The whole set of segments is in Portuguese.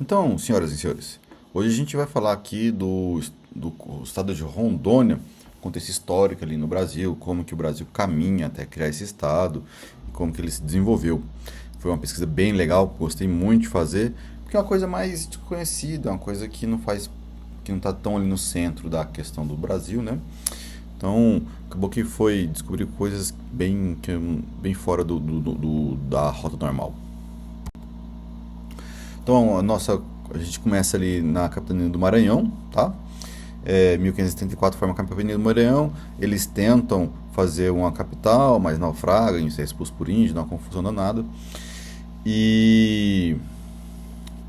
Então, senhoras e senhores, hoje a gente vai falar aqui do estado de Rondônia, contexto histórico ali no Brasil, como que o Brasil caminha até criar esse estado, e como que ele se desenvolveu. Foi uma pesquisa bem legal, gostei muito de fazer, porque é uma coisa mais desconhecida, é uma coisa que não está tão ali no centro da questão do Brasil, né? Então, acabou que foi descobrir coisas bem fora da rota normal. Então, a gente começa ali na capitania do Maranhão, tá? 1574 forma a capitania do Maranhão. Eles tentam fazer uma capital, mas naufragam, isso é expulso por índio, não funciona nada. E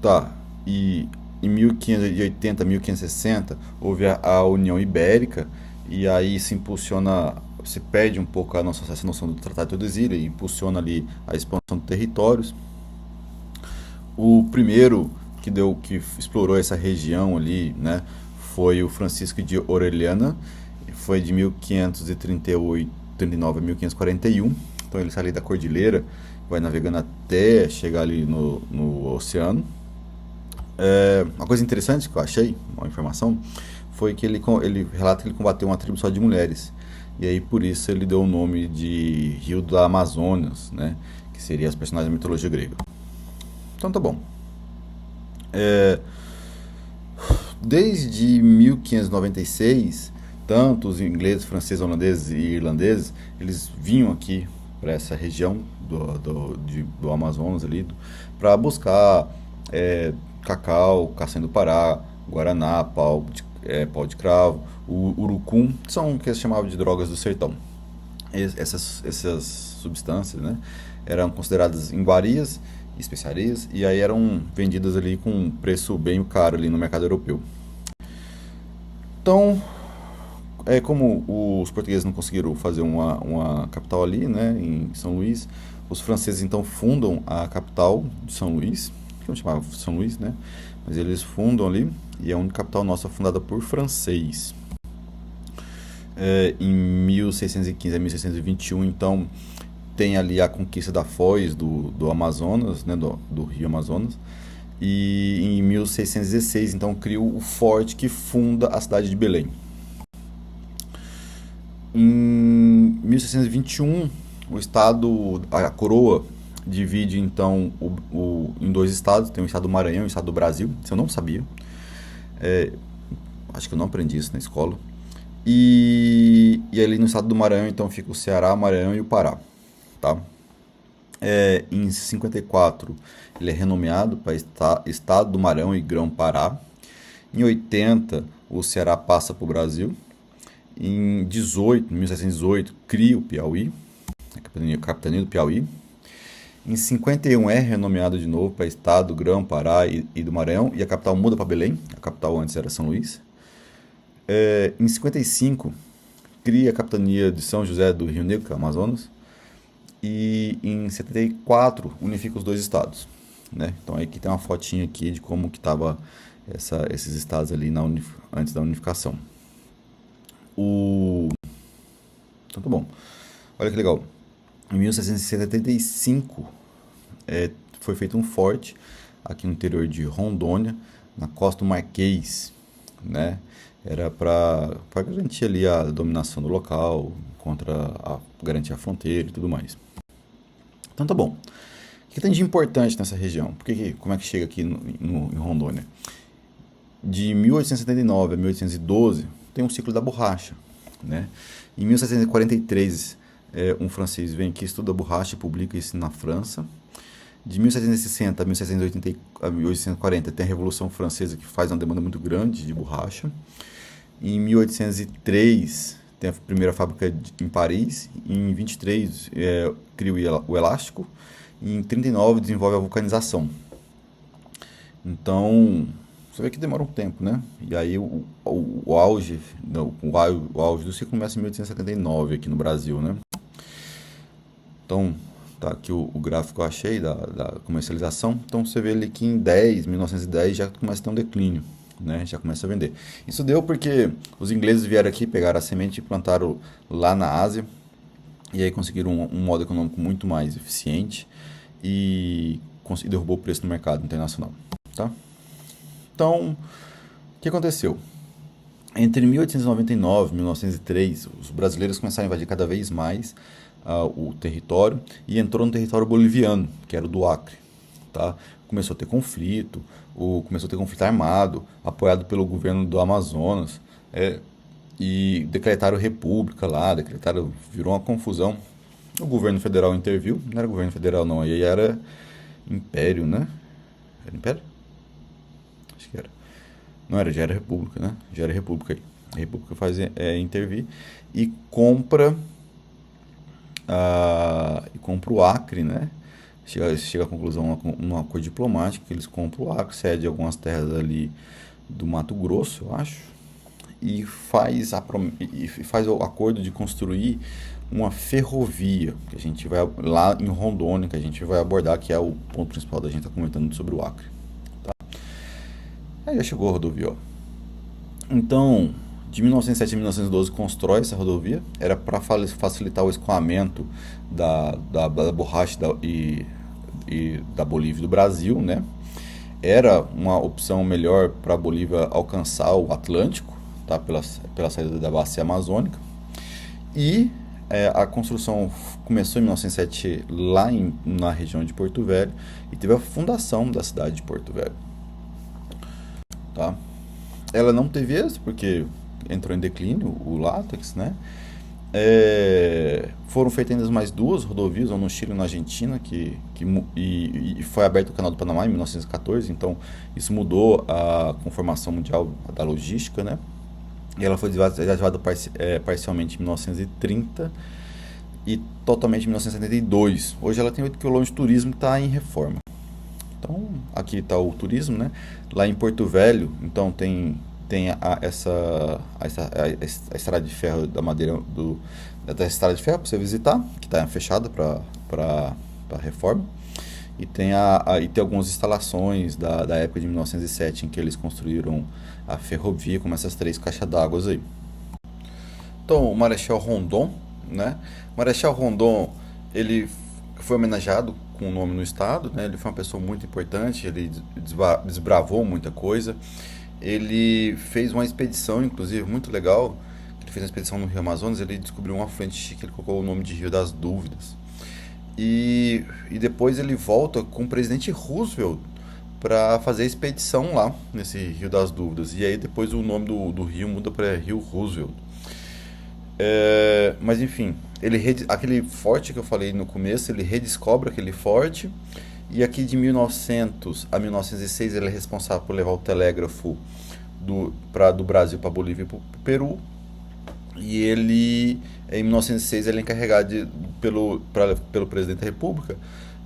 tá, e em 1580, 1560 houve a União Ibérica e aí se impulsiona, se perde um pouco essa noção do Tratado de Tordesilhas e impulsiona ali a expansão de territórios. O primeiro que explorou essa região ali, né, foi o Francisco de Orellana, foi de 1539 a 1541. Então ele sai ali da cordilheira, vai navegando até chegar ali no oceano. Uma coisa interessante que eu achei, uma informação, foi que ele relata que ele combateu uma tribo só de mulheres. E aí por isso ele deu o nome de Rio da Amazonas, né, que seria as personagens da mitologia grega. Então tá bom. Desde 1596, tanto os ingleses, franceses, holandeses e irlandeses, eles vinham aqui para essa região do Amazonas ali para buscar cacau, castanha do Pará, guaraná, pau de cravo, o urucum, são o que eles chamavam de drogas do sertão. Essas substâncias, né, eram consideradas iguarias, especiarias, e aí eram vendidas ali com um preço bem caro ali no mercado europeu. Então, como os portugueses não conseguiram fazer uma capital ali, né, em São Luís, os franceses então fundam a capital de São Luís, que não chamava São Luís, né, mas eles fundam ali, e é a única capital nossa fundada por francês. Em 1615 a 1621, então, tem ali a conquista da Foz do Amazonas, né, do Rio Amazonas, e em 1616 então criou o forte que funda a cidade de Belém. Em 1621 o estado, a coroa divide então em dois estados, tem o estado do Maranhão e o estado do Brasil, isso eu não sabia, acho que eu não aprendi isso na escola, e ali no estado do Maranhão então fica o Ceará, Maranhão e o Pará, tá? Em 54 ele é renomeado para Estado do Maranhão e Grão-Pará. Em 80 o Ceará passa para o Brasil. Em 1718 cria o Piauí, a capitania do Piauí. Em 51 é renomeado de novo para Estado, Grão-Pará e do Maranhão, e a capital muda para Belém, a capital antes era São Luís. Em 55 cria a capitania de São José do Rio Negro, que é o Amazonas. E em 74 unifica os dois estados, né? Então aqui tem uma fotinha aqui de como que tava esses estados ali antes da unificação. Então tá bom. Olha que legal. Em 1675 foi feito um forte aqui no interior de Rondônia, na costa do Marquês, né? Era para garantir ali a dominação do local, garantir a fronteira e tudo mais. Então tá bom. O que tem de importante nessa região? Como é que chega aqui em Rondônia? De 1879 a 1812 tem um ciclo da borracha, né? Em 1743 um francês vem aqui, estuda a borracha e publica isso na França. De 1760 a 1780 a 1840 tem a Revolução Francesa, que faz uma demanda muito grande de borracha. Em 1803 tem a primeira fábrica em Paris. Em 23 cria o elástico. E em 39 desenvolve a vulcanização. Então, você vê que demora um tempo, né? E aí o auge do ciclo começa em 1879 aqui no Brasil, né? Então, tá aqui o gráfico que eu achei da comercialização. Então você vê ali que em 1910 já começa a ter um declínio, né? Já começa a vender. Isso deu porque os ingleses vieram aqui, pegaram a semente e plantaram lá na Ásia, e aí conseguiram um modo econômico muito mais eficiente e derrubou o preço no mercado internacional, tá? Então, o que aconteceu? Entre 1899 e 1903, os brasileiros começaram a invadir cada vez mais o território e entrou no território boliviano, que era o do Acre. Tá? Começou a ter conflito, começou a ter conflito armado, apoiado pelo governo do Amazonas, e decretaram república lá, virou uma confusão. O governo federal interviu, não era governo federal não, aí era império, né? Era império? Acho que era. Não era, já era república, né? Já era república aí. A república faz intervir e compra o Acre, né? Chega à conclusão num acordo diplomático que eles compram o Acre, cede algumas terras ali do Mato Grosso, eu acho, e faz o acordo de construir uma ferrovia que a gente vai lá em Rondônia, que a gente vai abordar, que é o ponto principal da gente estar comentando sobre o Acre. Tá? Aí já chegou a rodovia, ó. Então, de 1907 a 1912 constrói essa rodovia, era para facilitar o escoamento da borracha e da Bolívia e do Brasil, né? Era uma opção melhor para a Bolívia alcançar o Atlântico, tá? Pela saída da bacia amazônica. E a construção começou em 1907 lá na região de Porto Velho e teve a fundação da cidade de Porto Velho. Tá? Ela não teve êxito porque entrou em declínio o látex, né? Foram feitas ainda mais duas rodovias, uma no Chile e na Argentina, e foi aberto o Canal do Panamá em 1914, então isso mudou a conformação mundial da logística, né? E ela foi desativada parcialmente em 1930 e totalmente em 1972. Hoje ela tem 8 km de turismo e está em reforma. Então, aqui está o turismo, né? Lá em Porto Velho, então tem a estrada de ferro da madeira da estrada de ferro para você visitar, que está fechada para reforma. E tem algumas instalações da época de 1907 em que eles construíram a ferrovia, como essas 3 caixas d'água aí. Então, o Marechal Rondon, né? O Marechal Rondon, ele foi homenageado com o nome no estado, né? Ele foi uma pessoa muito importante, ele desbravou muita coisa. Ele fez uma expedição, inclusive, muito legal. Ele fez uma expedição no Rio Amazonas, ele descobriu um afluente que ele colocou o nome de Rio das Dúvidas. E depois ele volta com o presidente Roosevelt para fazer a expedição lá, nesse Rio das Dúvidas. E aí depois o nome do rio muda para Rio Roosevelt. Mas enfim, aquele forte que eu falei no começo, ele redescobre aquele forte. E aqui de 1900 a 1906 ele é responsável por levar o telégrafo do Brasil para a Bolívia e para o Peru. E ele, em 1906, ele é encarregado pelo presidente da República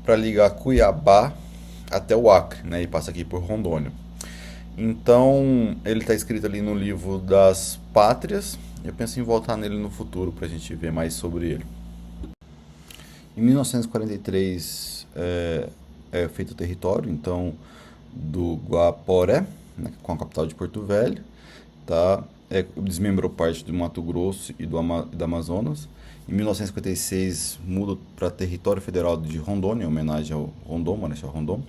para ligar Cuiabá até o Acre, né, e passa aqui por Rondônia. Então, ele está escrito ali no livro das Pátrias. Eu penso em voltar nele no futuro para a gente ver mais sobre ele. Em 1943 é feito o território, então, do Guaporé, né, com a capital de Porto Velho, tá? Desmembrou parte do Mato Grosso e do Amazonas. Em 1956 muda para território federal de Rondônia, em homenagem ao Rondon, Marechal Rondon.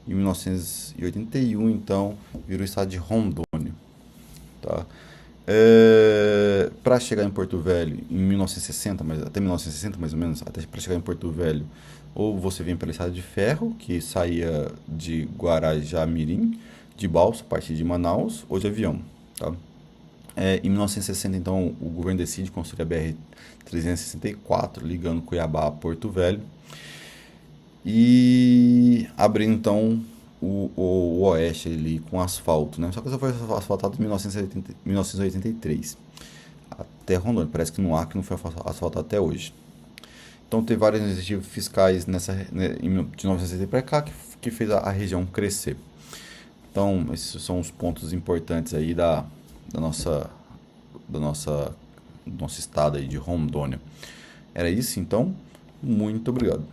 Em 1981, então, virou o estado de Rondônia. Tá? Para chegar em Porto Velho, em 1960, até 1960 mais ou menos, até para chegar em Porto Velho, ou você vinha pela estrada de ferro, que saía de Guarajá-Mirim, de balsa, a partir de Manaus, ou de avião. Tá? Em 1960, então, o governo decide construir a BR-364, ligando Cuiabá a Porto Velho, e abrindo, então, o oeste ali com asfalto, né? Só que isso foi asfaltado em 1983, até Rondônia. Parece que no Acre não foi asfaltado até hoje. Então, teve vários incentivos fiscais de 1960 para cá que fez a região crescer. Então, esses são os pontos importantes aí do nosso estado aí de Rondônia. Era isso, então. Muito obrigado.